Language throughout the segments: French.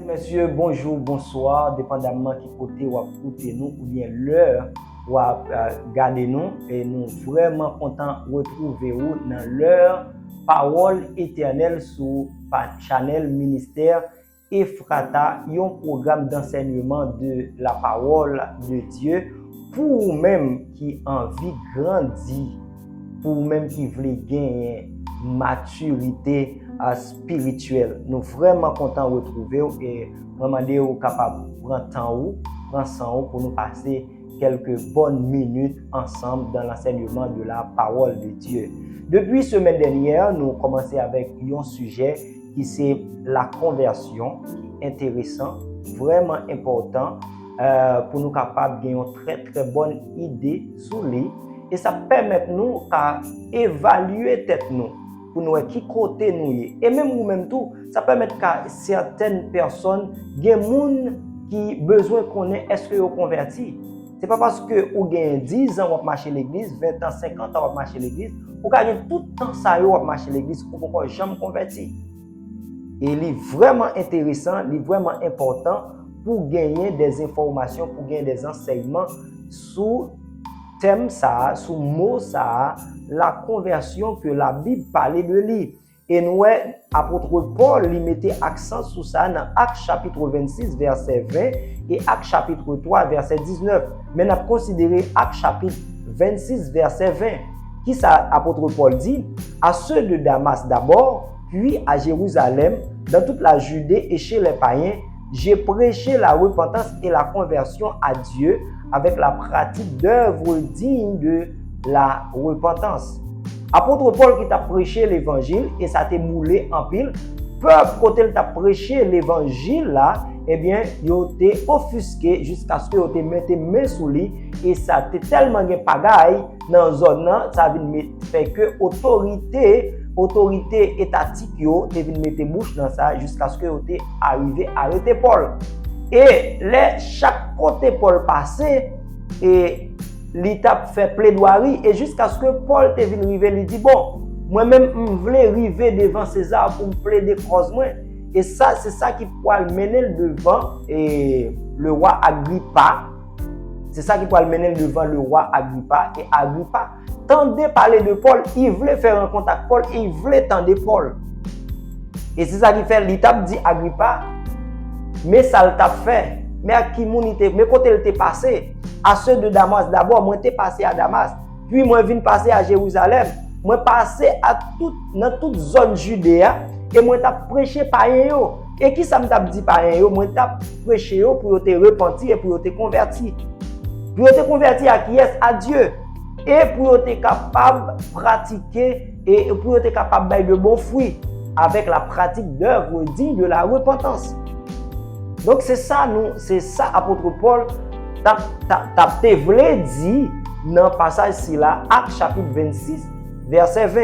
Messieurs, bonjour, bonsoir, dépendamment qui côté ou écouter nous ou bien l'heure ou regarder nous et nous vraiment contents de retrouver vous dans leur parole éternelle sur channel ministère Ephrata, un programme d'enseignement de la parole de Dieu pour vous-même qui envie grandir, pour vous-même qui voulez gagner maturité spirituelle. Nous vraiment contents de retrouver et demander aux capables de prendre temps pour nous passer quelques bonnes minutes ensemble dans l'enseignement de la parole de Dieu. Depuis semaine dernière, nous commençons avec un sujet qui c'est la conversion, qui est intéressant, vraiment important pour nous capables de gagner une très très bonne idée sur lui et ça permet nous à évaluer tête nous pour nous qui côté nous y. Et même nous-mêmes tout, ça permet qu'à certaines personnes, il y a des gens qui besoin qu'on ait est-ce que vous converti. C'est pas parce que vous gagnez 10 ans vous marcher l'église, 20 ans, 50 ans vous marcher l'église, vous gagnez tout le temps ça vous marcher l'église, vous ne jamais converti. Et il est vraiment intéressant, il est vraiment important pour gagner des informations, pour gagner des enseignements sur thème ça, sur mot ça, la conversion que la Bible parlait de lui. Et nous, apôtre Paul, il mettait accent sur ça dans Actes chapitre 26, verset 20 et Actes chapitre 3, verset 19. Mais nous avons considéré Actes chapitre 26, verset 20. Qui ça, apôtre Paul dit? À ceux de Damas d'abord, puis à Jérusalem, dans toute la Judée et chez les païens, j'ai prêché la repentance et la conversion à Dieu avec la pratique d'œuvres dignes de la repentance. Apôtre Paul qui t'a prêché l'évangile et ça t'a moulé en pile, peuple côté il t'a prêché l'évangile là, eh bien, il été offusqué jusqu'à ce que il te mette main sous lui et ça t'a tellement gen pagaille dans zone là, ça vient fait que autorité étatique yo te vient mettre bouche dans ça jusqu'à ce que il arrivé à arrêter Paul. Et chaque côté Paul passé et l'étape fait plaidoirie et jusqu'à ce que Paul te vienne arriver, il dit bon, moi-même je voulais arriver devant César pour me plaider cause moi. Et ça c'est ça qui pourrait mener devant et le roi Agrippa. C'est ça qui pourrait mener devant le roi Agrippa et Agrippa tendait parler de Paul, il voulait faire un contact Paul et il voulait tendre Paul. Et c'est ça qui fait l'étape dit Agrippa, mais ça le t'a fait. Mais à qui mounité, mais quand elle était passé à ceux de Damas d'abord, moi t'ai passé à Damas, puis moi vinn passer à Jérusalem, moi passé à dans toute zone Judéa et moi t'a prêché païen yo. Et qui ça me t'a dit païen yo, moi t'a prêché yo pour te repentir et pour te convertir. Pour te convertir à qui est à Dieu et pour être capable de pratiquer et pour être capable de faire de bons fruits avec la pratique d'œuvres dignes de la repentance. Donc c'est ça apôtre Paul t'a voulu dire dans le passage ci là, Actes chapitre 26 verset 20.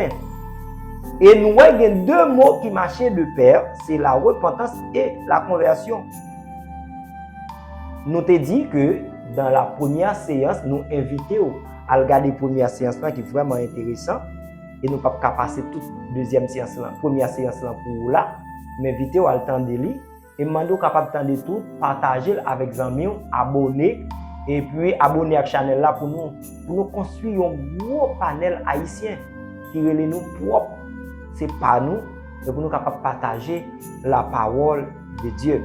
Et nous avons deux mots qui marchaient de pair, c'est la repentance et la conversion. Nous te dit que dans la première séance, nous invitons à regarder la première séance là qui est vraiment intéressant et nous pas passer toute deuxième séance là, première séance là pour là, mais invitons à le temps de lire. Et demandez capable de tout, partager avec les amis, abonner et puis abonner à la chaîne là pour nous construire un gros panel haïtien qui relève nous propre, c'est pas nous, et pour nous capable partager la parole de Dieu.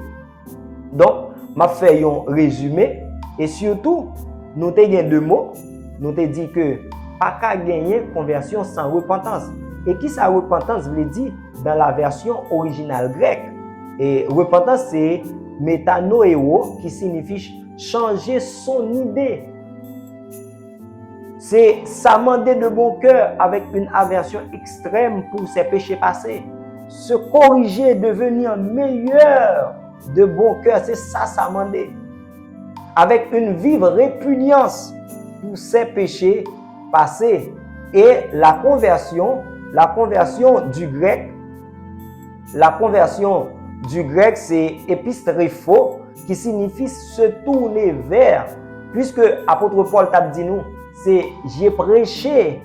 Donc, m'a fait un résumé et surtout nous te gagné deux mots, nous te dit que pas qu'à gagner conversion sans repentance. Et qui sa repentance veut dire dans la version originale grecque. Et repentance, c'est métanoéo qui signifie changer son idée. C'est s'amender de bon cœur avec une aversion extrême pour ses péchés passés. Se corriger, devenir meilleur de bon cœur, c'est ça s'amender. Avec une vive répugnance pour ses péchés passés. Et la conversion du grec, c'est epistréphos, qui signifie se tourner vers. Puisque apôtre Paul t'a dit nous, c'est j'ai prêché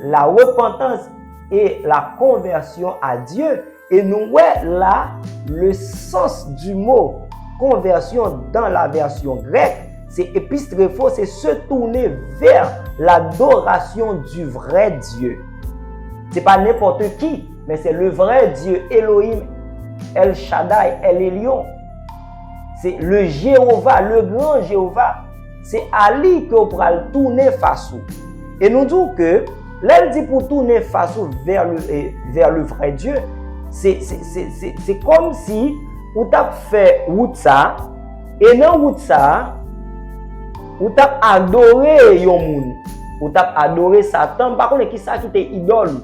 la repentance et la conversion à Dieu. Et nous voyons là le sens du mot conversion dans la version grecque, c'est épistréphos, c'est se tourner vers l'adoration du vrai Dieu. C'est pas n'importe qui, mais c'est le vrai Dieu, Elohim, El Shaddai, El Elyon. C'est le Jéhovah, le grand Jéhovah. C'est à lui que vous pourrez tourner face. Et nous disons que, là, il dit pour tourner face vers le vrai Dieu, c'est comme si vous avez fait route ça, et dans route ça, vous avez adoré yon moun, vous avez adoré Satan, par contre, qui ça qui était idole?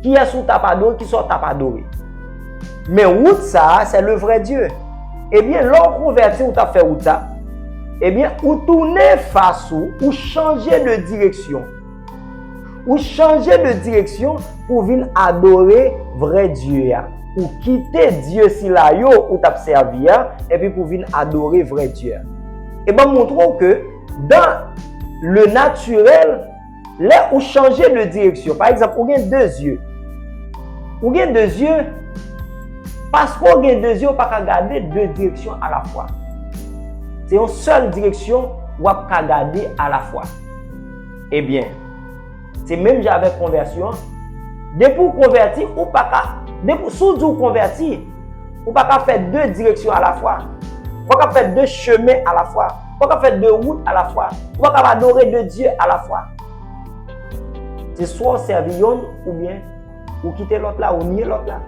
Qui est sous ta adoré, qui sont ta adoré? Mais route ça, c'est le vrai Dieu. Eh bien, l'on converti, vous avez fait route ça, eh bien, vous tournez face ou changez de direction. Ou changer de direction pour venir adorer vrai Dieu. Ou quitter Dieu si là ou t'a servi et puis pour venir adorer vrai Dieu. Et bien montrons que dans le naturel, là où changer de direction. Par exemple, on a deux yeux. On a deux yeux parce qu'on a deux yeux, on ne peut pas regarder deux directions à la fois. C'est une seule direction où on peut regarder à la fois. Eh bien, c'est même j'avais conversion. Depuis pour convertir, ou pas sous vous convertir, ou pas faire deux directions à la fois. Ou pas faire deux chemins à la fois. Ou pas faire deux routes à la fois. Ou pas adorer deux dieux à la fois. C'est soit servir ou bien ou quitter l'autre là ou nier l'autre là.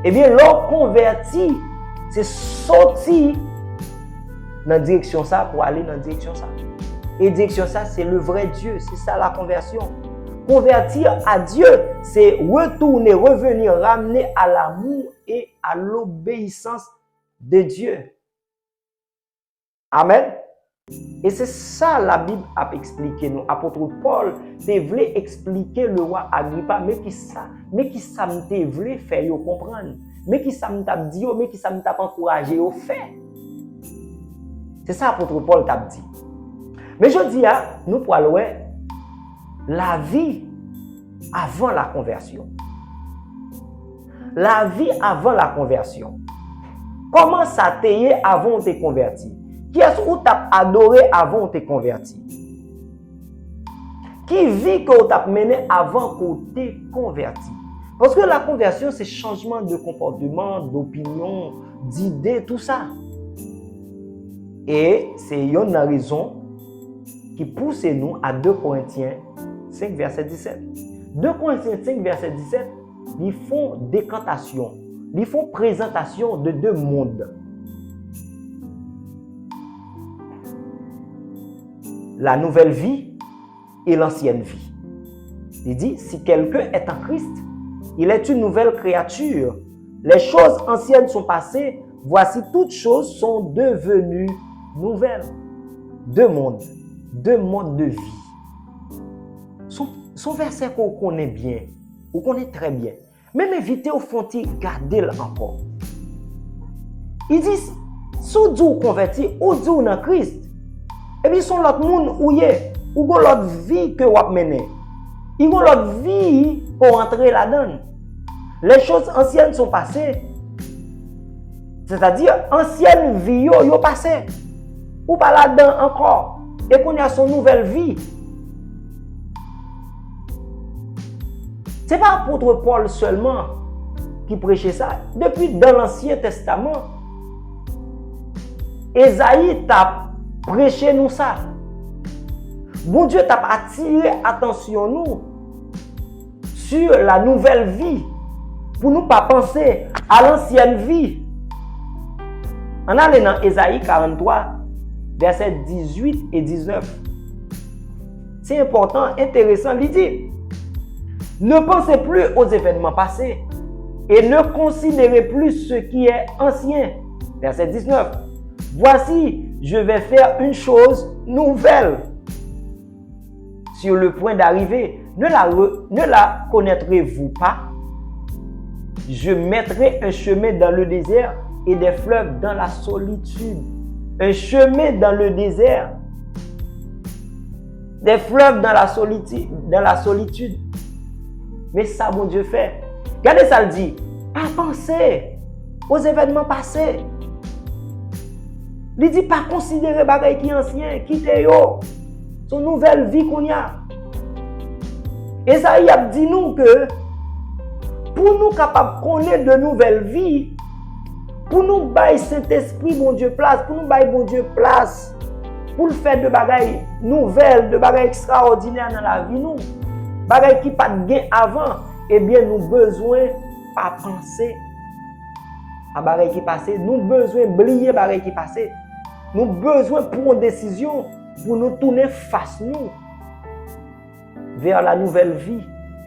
Eh bien, l'on converti, c'est sortir dans la direction ça pour aller dans la direction ça. Et direction ça, c'est le vrai Dieu. C'est ça la conversion. Convertir à Dieu, c'est retourner, revenir, ramener à l'amour et à l'obéissance de Dieu. Amen. Et c'est ça la Bible a expliqué nous. Apôtre Paul, te voulait expliquer le roi Agrippa, mais qui ça me voulait faire comprendre. Mais qui ça me t'a dit, mais qui ça me t'a encouragé au fait. C'est ça apôtre Paul t'a dit. Mais je dis, nous pour aller la vie avant la conversion. La vie avant la conversion. Comment ça t'est avant de te convertir? Qui est-ce que tu as adoré avant de te convertir? Qui vit que tu as mené avant que tu te converti? Parce que la conversion, c'est changement de comportement, d'opinion, d'idées, tout ça. Et c'est une raison qui pousse nous à 2 Corinthiens 5, verset 17. 2 Corinthiens 5, verset 17, ils font décantation, ils font présentation de deux mondes. La nouvelle vie et l'ancienne vie. Il dit, si quelqu'un est en Christ, il est une nouvelle créature. Les choses anciennes sont passées, voici toutes choses sont devenues nouvelles. Deux mondes de vie. Son verset qu'on connaît bien, ou qu'on connaît très bien, même éviter au fond de garder encore. Il dit, si vous converti, ou vous dans Christ, et puis son l'autre monde où y est, ou l'autre vie que vous menez. Il y a l'autre vie pour entrer là-dedans. Les choses anciennes sont passées. C'est-à-dire, ancienne vie, yo passé. Ou pas là-dedans encore. Et qu'on a son nouvelle vie. Ce n'est pas l'apôtre Paul seulement qui prêchait ça. Depuis dans l'Ancien Testament, Ésaïe t'a prêché nous ça. Bon Dieu t'a attiré attention nous sur la nouvelle vie. Pour nous pas penser à l'ancienne vie. On a dans Ésaïe 43, versets 18 et 19. C'est important, intéressant. Il dit, ne pensez plus aux événements passés et ne considérez plus ce qui est ancien. Verset 19. Voici, je vais faire une chose nouvelle sur le point d'arriver. Ne la connaîtrez-vous pas? Je mettrai un chemin dans le désert et des fleuves dans la solitude. Un chemin dans le désert, des fleuves dans la solitude. Mais ça, mon Dieu fait. Regardez ça, le dit. à penser aux événements passés. Il dit pas considérer bagay qui ancien, quitter yo. Son nouvelle vie qu'on y a. Et ça, il a dit nous que pour nous capables de connaître de nouvelles vies, pour nous bailler Saint-Esprit, bon Dieu, place, pour nous bailler bon Dieu, place, pour le faire de bagailles nouvelles, de bagailles extraordinaires dans la vie, nous, bagailles qui pas de gain avant, eh bien, nous besoin pas penser à bagailles qui passent, nous besoin oublier bagailles qui passent, nous besoin prendre une décision pour nous tourner face nous vers la nouvelle vie.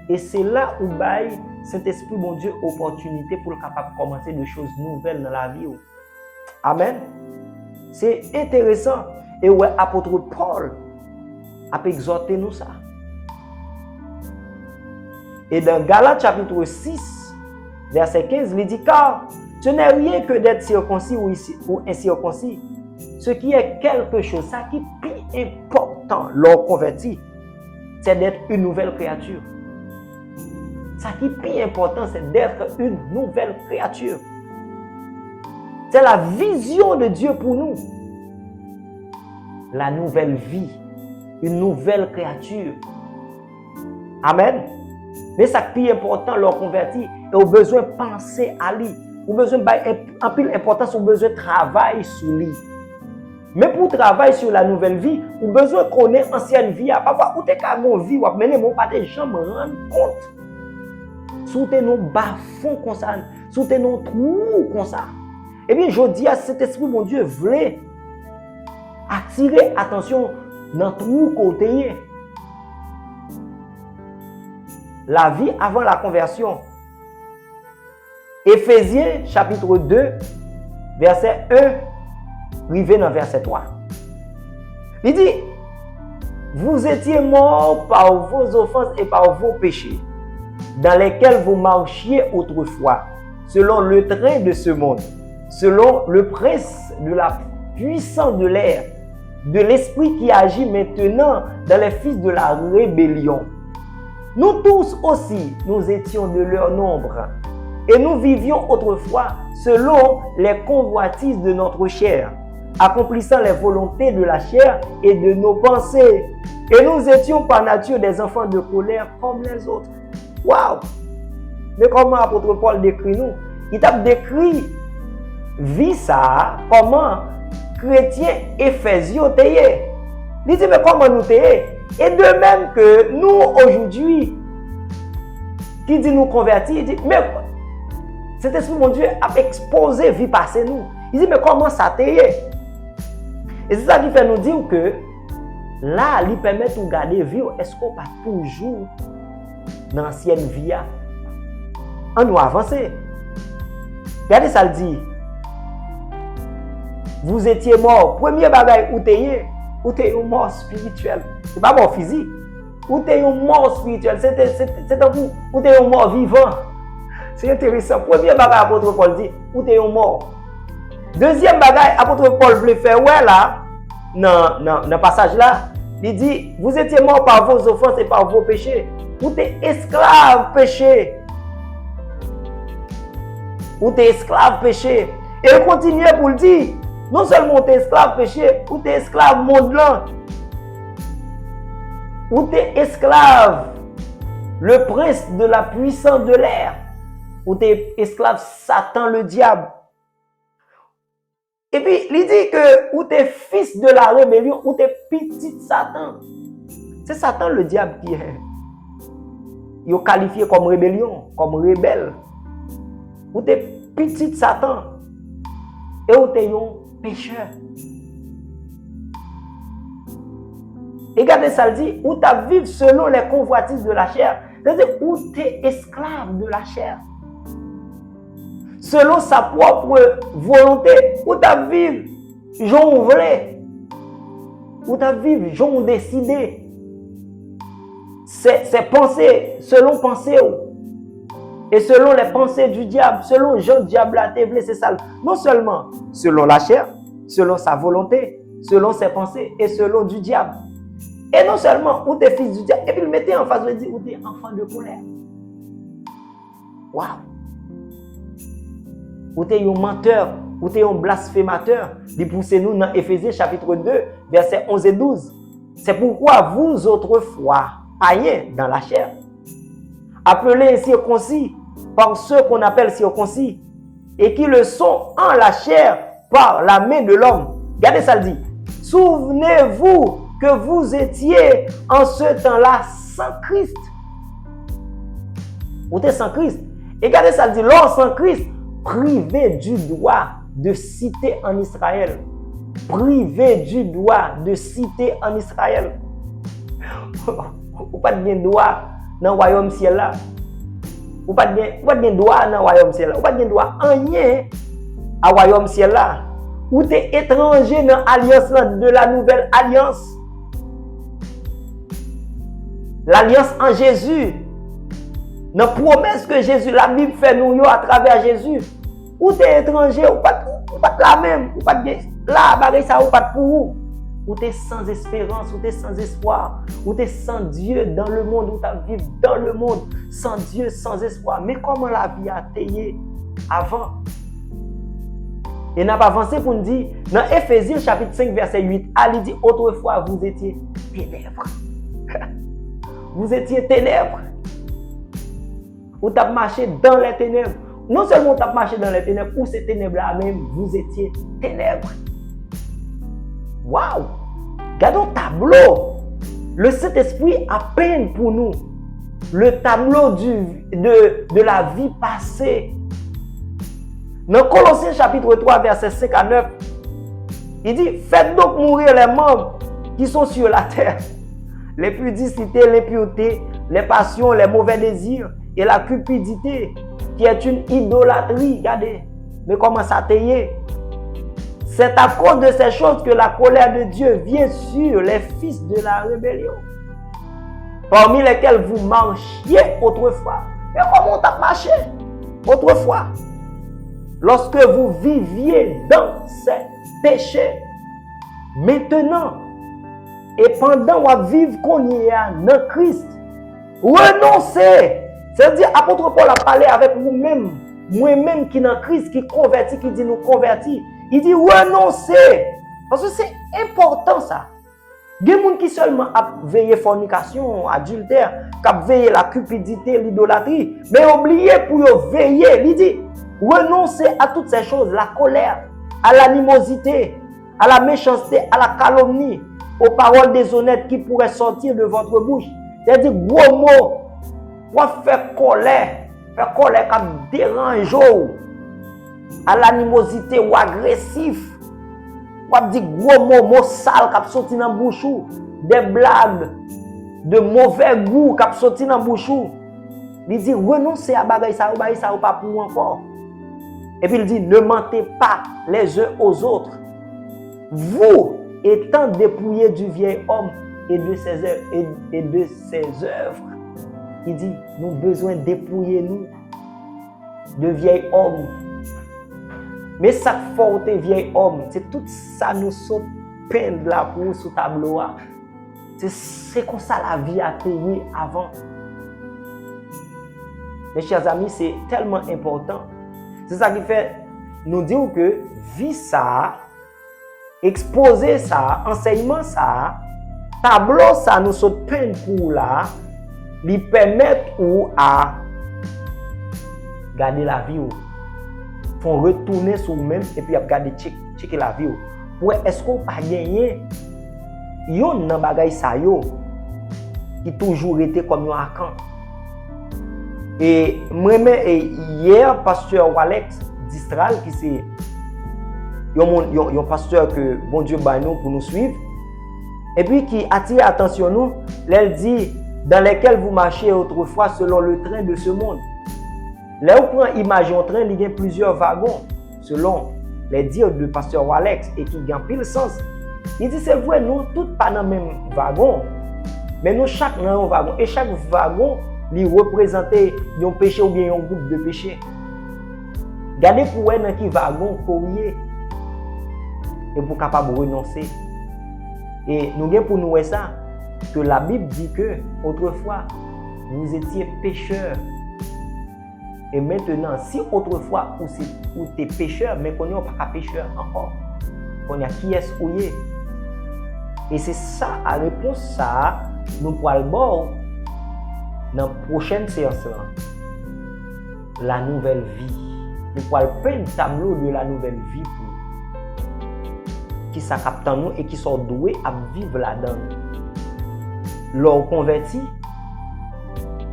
Et c'est là où baille Saint-Esprit, mon Dieu, opportunité pour le capable de commencer des choses nouvelles dans la vie. Amen. C'est intéressant. Et ouais, apôtre Paul a exhorté nous ça. Et dans Galates chapitre 6, verset 15, il dit, car ce n'est rien que d'être circoncis ou incirconcis. Ce qui est quelque chose, ça qui est plus important, l'homme converti, c'est d'être une nouvelle créature. Ce qui est plus important, c'est d'être une nouvelle créature. C'est la vision de Dieu pour nous. La nouvelle vie, une nouvelle créature. Amen. Mais ce qui est plus important, l'homme converti, et au besoin de penser à lui. Au besoin en plus importance, au besoin de travailler sur lui. Mais pour travailler sur la nouvelle vie, on a besoin de connaître l'ancienne vie. Parfois, où tu as une vie, ou mais on pas des gens me rendre compte. Sous tes noms bas-fonds comme ça, sous tes noms trous comme ça. Eh bien, je dis à cet esprit, mon Dieu, voulait attirer attention dans tout côté. La vie avant la conversion. Éphésiens chapitre 2, verset 1, arrivé dans verset 3. Il dit, vous étiez morts par vos offenses et par vos péchés, dans lesquels vous marchiez autrefois, selon le train de ce monde, selon le prince de la puissance de l'air, de l'esprit qui agit maintenant dans les fils de la rébellion. Nous tous aussi, nous étions de leur nombre, et nous vivions autrefois selon les convoitises de notre chair, accomplissant les volontés de la chair et de nos pensées. Et nous étions par nature des enfants de colère comme les autres. Waouh! Mais comment l'apôtre Paul décrit nous? Il a décrit vie ça, comment chrétiens éphésiens t'ayez. Il dit mais comment nous t'ayez? Et de même que nous aujourd'hui, qui dit nous convertir, il dit mais cet esprit mon Dieu a exposé vie passée nous. Il dit mais comment ça t'ayez? Et c'est ça qui fait nous dire que là, il permet de garder vie, est-ce qu'on pas toujours dans l'ancienne vie? On nous avancer. Regardez ça le dit. Vous étiez mort. Premier bagage où t'es un mort spirituel. C'est pas mort physique. Où t'es un mort spirituel. C'est un coup où t'es un mort vivant. C'est intéressant. Premier bagage apôtre Paul dit où t'es un mort. Deuxième bagage apôtre Paul voulait faire ouais là dans le passage là, il dit vous étiez mort par vos offenses et par vos péchés. Où t'es esclave péché. Où t'es esclave péché. Et il continue pour le dire. Non seulement tu es esclave péché, ou tu es esclave monde là, ou tu es esclave le prince de la puissance de l'air, ou tu es esclave Satan le diable. Et puis il dit que ou tu es fils de la rébellion, ou tu es petit Satan. C'est Satan le diable qui est. Il est qualifié comme rébellion, comme rebelle. Ou tu es petit Satan. Et où tu es pécheur. Et regardez ça le dit, où tu vis selon les convoitises de la chair. C'est-à-dire où tu es esclave de la chair. Selon sa propre volonté, où tu vis, j'en voulais. Où tu vis, j'en décidé. C'est pensée, selon pensée. Et selon les pensées du diable, selon Jean diable a été c'est ça. Non seulement selon la chair, selon sa volonté, selon ses pensées et selon du diable. Et non seulement où tu es fils du diable, et puis il mettait en face de dire où tu es enfant de colère. Waouh! ou t'es un menteur, ou t'es un blasphémateur. Il pousse nous dans Éphésiens chapitre 2, versets 11 et 12. C'est pourquoi vous autrefois, païens dans la chair, appelés circoncis par ceux qu'on appelle circoncis, et qui le sont en la chair par la main de l'homme. Regardez ça le dit. Souvenez-vous que vous étiez en ce temps-là sans Christ. Vous êtes sans Christ. Et regardez ça le dit. L'homme sans Christ, privé du droit de citer en Israël. Privé du droit de citer en Israël. Ou pas de bien droit dans le royaume ciel là. Ou pas de bien droit dans le royaume ciel là. Ou pas de bien droit en rien à royaume ciel là. Ou tu es étranger dans l'alliance de la nouvelle alliance. L'alliance en Jésus. Dans la promesse que Jésus, la Bible fait nous à travers Jésus. Ou tu es étranger, ou pas la même. Ou pas bien là, bagay ça ou pas pour vous. Ou tu es sans espérance, ou tu es sans espoir. Ou tu es sans Dieu dans le monde, ou tu vis dans le monde sans Dieu, sans espoir. Mais comment la vie a été avant? Et n'a pas avancé pour nous dire, dans Éphésiens chapitre 5, verset 8, il dit, autrefois vous étiez ténèbres. Vous étiez ténèbres. Vous avez marché dans les ténèbres. Non seulement vous avez marché dans les ténèbres, ou ces ténèbres-là même, vous étiez ténèbres. Waouh! Regardons le tableau. Le Saint-Esprit a peint pour nous le tableau de la vie passée. Dans Colossiens chapitre 3, verset 5 à 9, il dit, faites donc mourir les membres qui sont sur la terre. Les pudicités, l'impureté, les passions, les mauvais désirs et la cupidité, qui est une idolâtrie. Regardez, mais comment ça t'est? C'est à cause de ces choses que la colère de Dieu vient sur les fils de la rébellion, parmi lesquels vous marchiez autrefois. Mais comment t'as marché autrefois? Lorsque vous viviez dans ces péchés, maintenant, et pendant que vous vivez qu'on y a dans Christ, renoncez. C'est-à-dire, apôtre Paul a parlé avec vous-même, moi-même qui est dans Christ, qui convertit, qui dit nous convertir. Il dit renoncez. Parce que c'est important ça. Il y a des gens qui seulement veillent fornication, adultère, qui veillent la cupidité, l'idolâtrie. Mais oubliez pour veiller. Il dit renoncez à toutes ces choses, la colère, à l'animosité, à la méchanceté, à la calomnie, aux paroles déshonnêtes qui pourraient sortir de votre bouche. C'est-à-dire gros mots. Pour faire colère qui dérange, à l'animosité ou agressif. Pour dire gros mots sales qui sortent dans la bouche, des blagues de mauvais goût qui sortent dans la bouche. Il dit renoncez à bagay ça ou pas pour encore. Et puis il dit ne mentez pas les uns aux autres. Vous étant dépouillés du vieil homme et de ses œuvres. Il dit, nous avons besoin de dépouiller nous de vieil homme. Mais ça forte vieil homme, c'est tout ça nous saute peindre là pour sous tableau. C'est comme ça la vie a été avant. Mes chers amis, c'est tellement important. C'est ça qui fait nous dire que vie ça, exposer ça, enseignement ça, tableau ça nous saute peindre pour là. Lui permettre ou à garder la vie ou font retourner sur vous-même et puis à garder checker la vie ou pour est-ce qu'on pas gagné yon nan bagay sa yo qui toujours été comme yon akan et moi hier pasteur Alex Distral qui c'est yon pasteur que bon Dieu ba nous pour nous suivre et puis qui attire attention nous elle dit dans lesquels vous marchez autrefois selon le train de ce monde. Là où prend image en train, il y a plusieurs wagons selon les dires de pasteur Alex et qui gagne pile sens. Il dit c'est vrai, nous tous pas dans le même wagon, mais nous chaque dans un wagon et chaque wagon lui représente un péché ou bien un groupe de péché. Regardez pour voir dans qui wagon courrier et pour capable renoncer. Et nous gagnons pour nous ça. Que la Bible dit que autrefois vous étiez pécheurs. Et maintenant, si autrefois ou t'es pécheur, mais qu'on n'est pas pécheur encore, qu'on y a qui est-ce ou y est. Et c'est ça, à réponse ça, nous pourrons le voir dans la prochaine séance là. La nouvelle vie. Nous pourrons peindre un tableau de la nouvelle vie pour qui s'accapte en nous et qui sont doués à vivre là-dedans. Leur converti,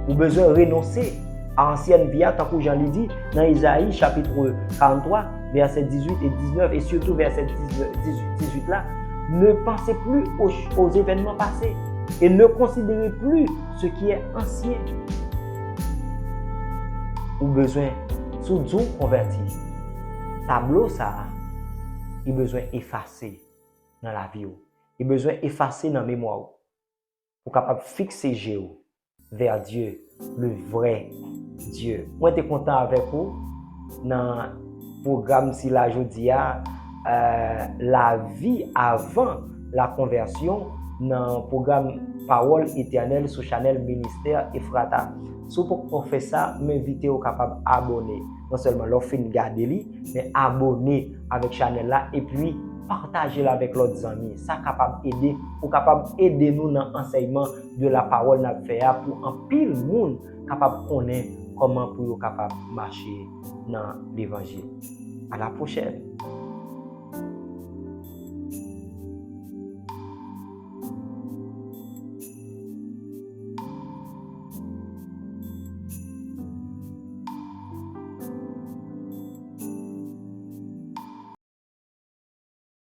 ou besoin de renoncer à l'ancienne vie, tant que Jean l'a dit, dans Isaïe chapitre 43, versets 18 et 19, et surtout verset 18 là, ne pensez plus aux événements passés et ne considérez plus ce qui est ancien. Ou besoin, sous Dieu converti, tableau ça, il besoin effacer dans la vie, il besoin effacer dans la mémoire, pour capable fixer Jéhovah vers Dieu, le vrai Dieu. Moi, je suis content avec vous dans le programme si la jodia la vie avant la conversion dans le programme Parole éternelle sur Channel Ministère Ephrata. Si vous faites ça, m'invitez au capable abonner. Non seulement l'offre garder mais abonner avec Channel là et puis partager avec l'autre amis. Ça capable aider ou capable aider nous dans l'enseignement de la parole n'a fait pour un pile monde capable connaître comment pour capable marcher dans l'évangile. À la prochaine.